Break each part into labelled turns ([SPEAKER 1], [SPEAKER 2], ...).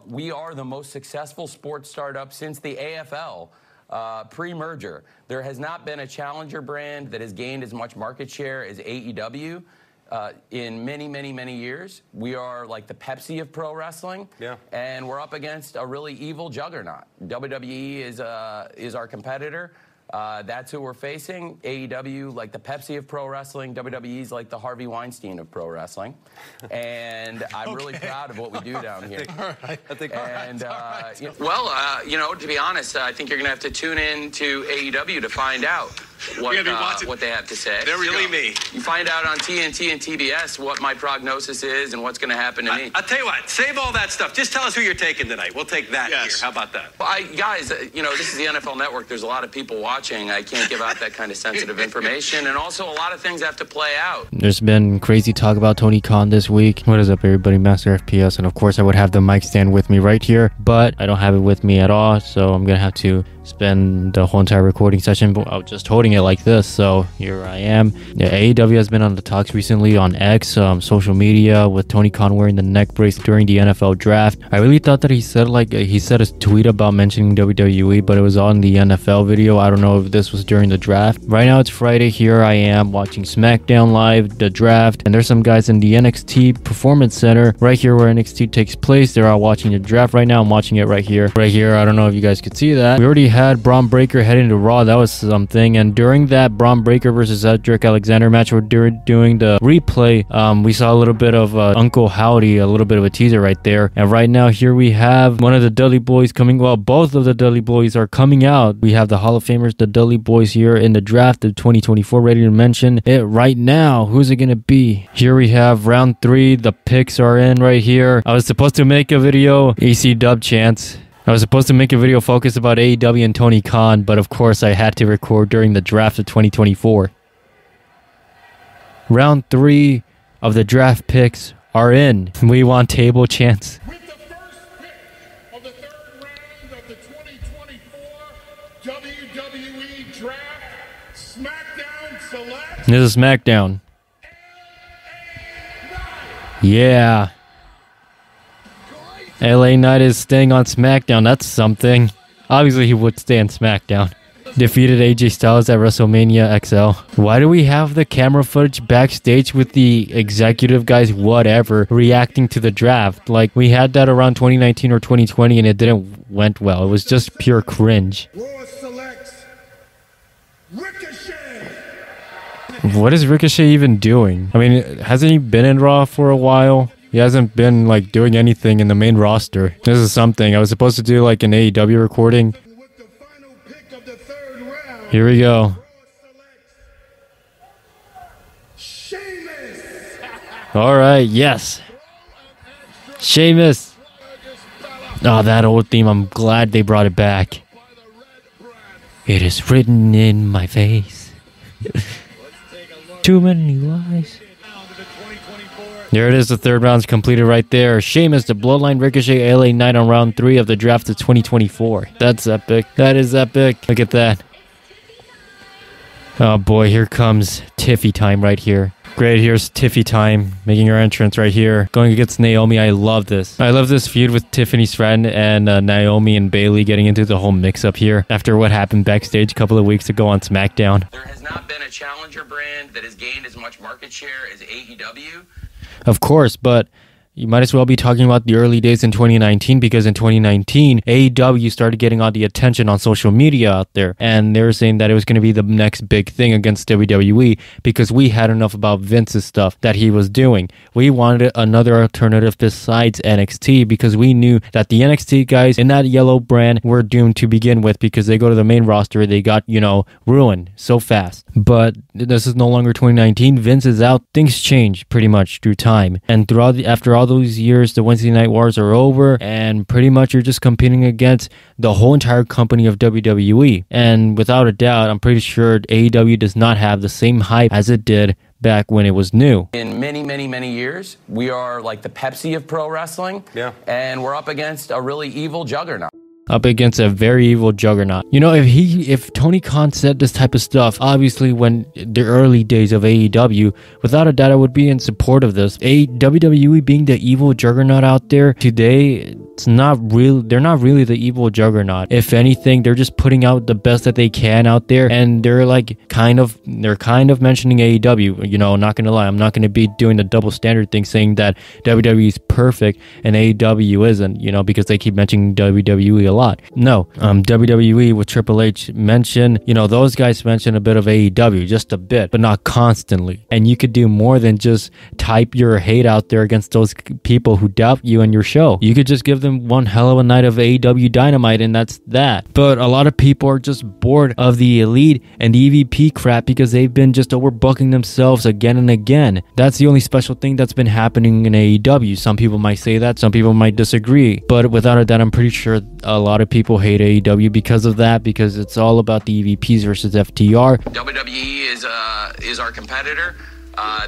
[SPEAKER 1] We are the most successful sports startup since the AFL pre-merger. There has not been a challenger brand that has gained as much market share as AEW in many, many, many years. We are like the Pepsi of pro wrestling, and we're up against a really evil juggernaut. WWE is our competitor. That's who we're facing. AEW, like the Pepsi of pro wrestling. WWE's like the Harvey Weinstein of pro wrestling. And I'm really proud of what we do down here. To be honest, I think you're going to have to tune in to AEW to find out what they have to say.
[SPEAKER 2] Silly me.
[SPEAKER 1] You find out on TNT and TBS what my prognosis is and what's going to happen to me.
[SPEAKER 2] I'll tell you what, save all that stuff. Just tell us who you're taking tonight. We'll take that here. How about that?
[SPEAKER 1] Well, guys, this is the NFL Network. There's a lot of people watching. I can't give out that kind of sensitive information. And also, a lot of things have to play out.
[SPEAKER 3] There's been crazy talk about Tony Khan this week. What is up, everybody? Master FPS. And of course, I would have the mic stand with me right here, but I don't have it with me at all. So I'm going to have to spend the whole entire recording session just holding it like this. So here I am. AEW has been on the talks recently on X, social media, with Tony Khan wearing the neck brace during the NFL draft. I really thought that he said a tweet about mentioning WWE, but it was on the NFL video. I don't know if this was during the draft. Right now it's Friday. Here I am watching SmackDown Live, the draft, and there's some guys in the NXT Performance Center right here where NXT takes place. They're all watching the draft right now. I'm watching it right here. I don't know if you guys could see that. We already had Braun Breaker heading to Raw. That was something. And during that Braun Breaker versus Cedric Alexander match, we're doing the replay. We saw a little bit of Uncle Howdy, a little bit of a teaser right there. And right now here we have one of the Dudley Boys coming. Well, both of the Dudley Boys are coming out. We have the Hall of Famers, the Dudley Boys, here in the draft of 2024, ready to mention it right now. Who's it gonna be? Here we have round 3. The picks are in right here. I was supposed to make a video, EC Dub Chance. I was supposed to make a video focused about AEW and Tony Khan, but of course I had to record during the draft of 2024. Round 3 of the draft picks are in. We want table chance.
[SPEAKER 4] With the first pick of the third round of the 2024 WWE Draft, SmackDown Select.
[SPEAKER 3] This is SmackDown. Yeah. LA Knight is staying on SmackDown. That's something. Obviously, he would stay on SmackDown. Defeated AJ Styles at WrestleMania XL. Why do we have the camera footage backstage with the executive guys, whatever, reacting to the draft? Like, we had that around 2019 or 2020 and it didn't went well. It was just pure cringe.
[SPEAKER 4] Raw selects Ricochet.
[SPEAKER 3] What is Ricochet even doing? I mean, hasn't he been in Raw for a while? He hasn't been doing anything in the main roster. This is something. I was supposed to do an AEW recording.
[SPEAKER 4] With the final pick of the third round,
[SPEAKER 3] here we go.
[SPEAKER 4] Sheamus.
[SPEAKER 3] All right, yes. Sheamus. Oh, that old theme. I'm glad they brought it back. It is written in my face. Too many lies. There it is, the third round's completed right there. Sheamus, the Bloodline, Ricochet, LA Knight on round 3 of the draft of 2024. That's epic. That is epic. Look at that. Oh boy, here comes Tiffy time right here. Great, here's Tiffy time making her entrance right here. Going against Naomi. I love this. I love this feud with Tiffany Stratton and Naomi and Bayley getting into the whole mix-up here after what happened backstage a couple of weeks ago on SmackDown.
[SPEAKER 1] There has not been a challenger brand that has gained as much market share as AEW.
[SPEAKER 3] Of course, but you might as well be talking about the early days in 2019, because in 2019, AEW started getting all the attention on social media out there. And they were saying that it was going to be the next big thing against WWE because we had enough about Vince's stuff that he was doing. We wanted another alternative besides NXT because we knew that the NXT guys in that yellow brand were doomed to begin with because they go to the main roster, they got, ruined so fast. But this is no longer 2019. Vince is out. Things change pretty much through time. And after all those years, the Wednesday Night Wars are over, and pretty much you're just competing against the whole entire company of WWE. And without a doubt, I'm pretty sure AEW does not have the same hype as it did back when it was new.
[SPEAKER 1] In many, many, many years, we are like the Pepsi of pro wrestling, and we're up against a really evil juggernaut.
[SPEAKER 3] Up against a very evil juggernaut. If Tony Khan said this type of stuff, obviously when the early days of AEW, without a doubt I would be in support of this. WWE being the evil juggernaut out there today, it's not real. They're not really the evil juggernaut. If anything, they're just putting out the best that they can out there, and they're kind of mentioning AEW. You know, not gonna lie, I'm not gonna be doing the double standard thing, saying that WWE is perfect and AEW isn't. You know, because they keep mentioning WWE a lot. No, WWE with Triple H mention. You know, those guys mention a bit of AEW, just a bit, but not constantly. And you could do more than just type your hate out there against those people who doubt you and your show. You could just give them one hell of a night of AEW Dynamite, and that's that. But a lot of people are just bored of the Elite and the EVP crap because they've been just overbooking themselves again and again. That's the only special thing that's been happening in AEW. Some people might say that, some people might disagree, but without a doubt, I'm pretty sure a lot of people hate AEW because of that, because it's all about the EVPs versus FTR.
[SPEAKER 1] WWE is our competitor.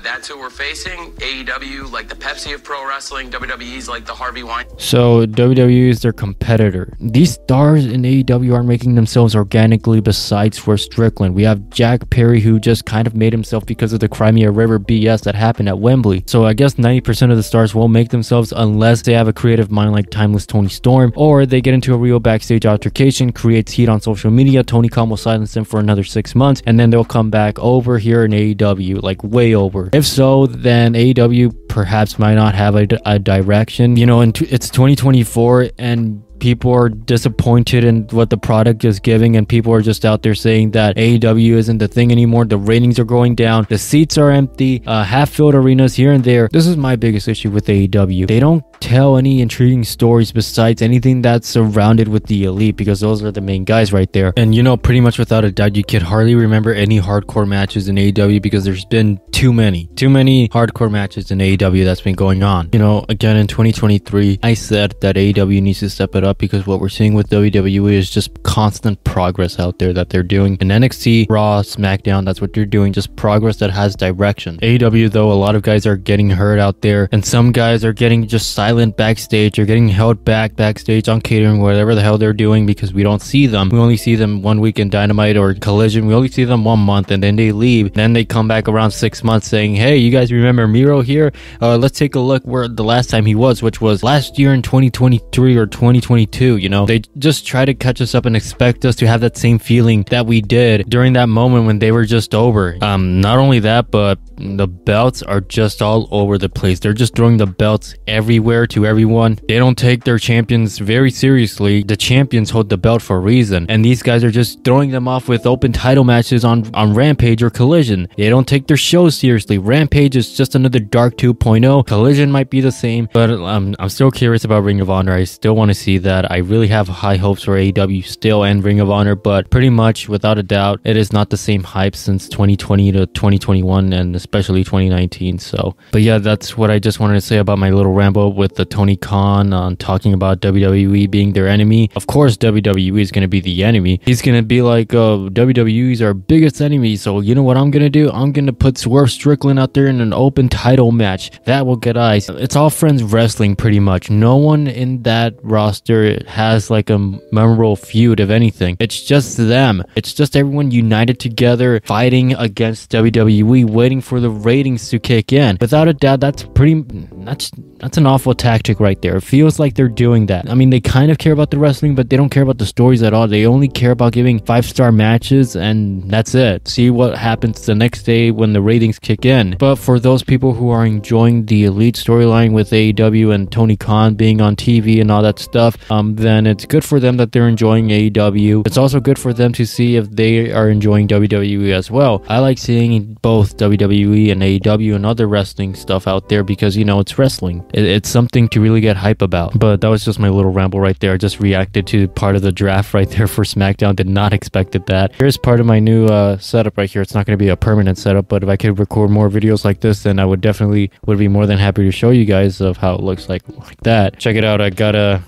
[SPEAKER 1] That's who we're facing. AEW, like the Pepsi of pro wrestling. WWE's like the Harvey Weinstein.
[SPEAKER 3] So WWE is their competitor. These stars in AEW aren't making themselves organically besides for Strickland. We have Jack Perry, who just kind of made himself because of the Crimea River BS that happened at Wembley. So I guess 90% of the stars won't make themselves unless they have a creative mind like Timeless Tony Storm, or they get into a real backstage altercation, creates heat on social media. Tony Khan will silence them for another 6 months, and then they'll come back over here in AEW, like way over. If so, then AEW perhaps might not have a direction. You know, it's 2024 and people are disappointed in what the product is giving, and people are just out there saying that AEW isn't the thing anymore. The ratings are going down, the seats are empty, half-filled arenas here and there. This is my biggest issue with AEW. They don't tell any intriguing stories besides anything that's surrounded with the Elite, because those are the main guys right there. And you know, pretty much without a doubt, you could hardly remember any hardcore matches in AEW because there's been too many hardcore matches in AEW that's been going on. You know, again, in 2023, I said that AEW needs to step it up, because what we're seeing with WWE is just constant progress out there that they're doing. In NXT, Raw, SmackDown, that's what they're doing, just progress that has direction. AEW, though, a lot of guys are getting hurt out there, and some guys are getting just silent backstage, or getting held backstage on catering, whatever the hell they're doing, because we don't see them. We only see them 1 week in Dynamite or Collision. We only see them 1 month, and then they leave. Then they come back around 6 months saying, hey, you guys remember Miro here? Let's take a look where the last time he was, which was last year in 2023 or 2022. You know, they just try to catch us up and expect us to have that same feeling that we did during that moment when they were just over. Not only that, but the belts are just all over the place. They're just throwing the belts everywhere to everyone. They don't take their champions very seriously. The champions hold the belt for a reason, and these guys are just throwing them off with open title matches on Rampage or Collision. They don't take their shows seriously. Rampage is just another Dark 2.0. Collision might be the same, but I'm still curious about Ring of Honor. I still want to see that. I really have high hopes for AEW still and Ring of Honor, but pretty much without a doubt, it is not the same hype since 2020 to 2021 and especially 2019. So, but yeah, that's what I just wanted to say about my little ramble with the Tony Khan on talking about WWE being their enemy. Of course, WWE is going to be the enemy. He's going to be like, WWE is our biggest enemy. So you know what I'm going to do? I'm going to put Swerve Strickland out there in an open title match. That will get eyes. It's all friends wrestling pretty much. No one in that roster has like a memorable feud of anything. It's just them. It's just everyone united together fighting against WWE, waiting for the ratings to kick in. Without a doubt, that's an awful tactic right there. It feels like they're doing that. I mean, they kind of care about the wrestling, but they don't care about the stories at all. They only care about giving 5-star matches, and that's it. See what happens the next day when the ratings kick in. But for those people who are enjoying the Elite storyline with AEW and Tony Khan being on TV and all that stuff, then it's good for them that they're enjoying AEW. It's also good for them to see if they are enjoying WWE as well. I like seeing both WWE and AEW and other wrestling stuff out there because, you know, it's wrestling. It's something to really get hype about. But that was just my little ramble right there. I just reacted to part of the draft right there for SmackDown. Did not expected that. Here's part of my new setup right here. It's not going to be a permanent setup, but if I could record more videos like this, then I would be more than happy to show you guys of how it looks like that. Check it out. I got a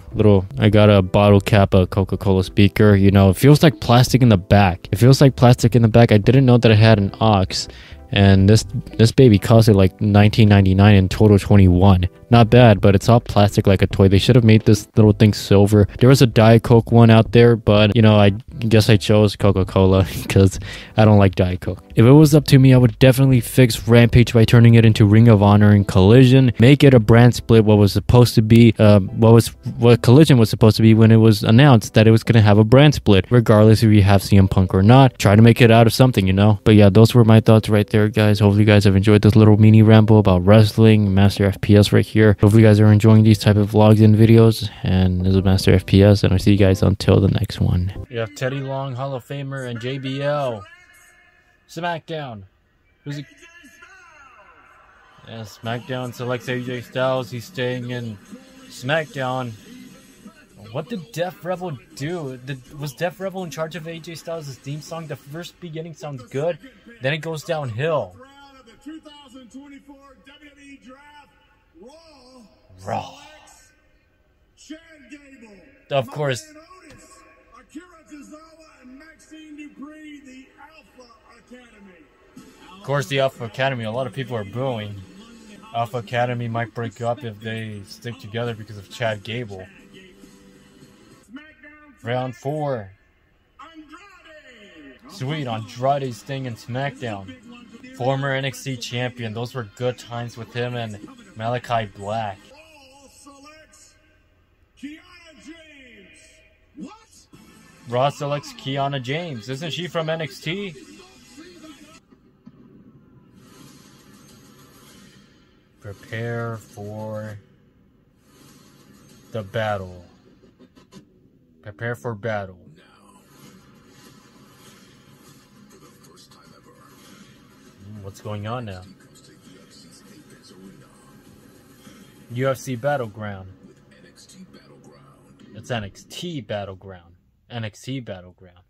[SPEAKER 3] bottle cap, a Coca-Cola speaker. You know, it feels like plastic in the back. I didn't know that it had an aux. And this baby costed like $19.99 in total 21. Not bad, but it's all plastic like a toy. They should have made this little thing silver. There was a Diet Coke one out there, but you know, I guess I chose Coca-Cola because I don't like Diet Coke. If it was up to me, I would definitely fix Rampage by turning it into Ring of Honor and Collision. Make it a brand split, what was supposed to be, what Collision was supposed to be when it was announced that it was going to have a brand split, regardless if you have CM Punk or not. Try to make it out of something, you know? But yeah, those were my thoughts right there, guys. Hopefully you guys have enjoyed this little mini ramble about wrestling, Master FPS right here. Hopefully you guys are enjoying these type of vlogs and videos. And this is Master FPS, and I'll see you guys until the next one. You have Teddy Long, Hall of Famer, and JBL. SmackDown. Who's it? Yeah, SmackDown selects AJ Styles. He's staying in SmackDown. What did Def Rebel do? Was Def Rebel in charge of AJ Styles' theme song? The first beginning sounds good, then it goes downhill. Raw. Of course. Of course, the Alpha Academy. A lot of people are booing. Alpha Academy might break up if they stick together because of Chad Gable. Round 4. Sweet, Andrade staying in SmackDown. Former NXT champion. Those were good times with him and Malachi Black. Raw selects Kiana James. Isn't she from NXT? Prepare for the battle. Prepare for battle. What's going on now? UFC Battleground. It's NXT Battleground. NXT Battleground.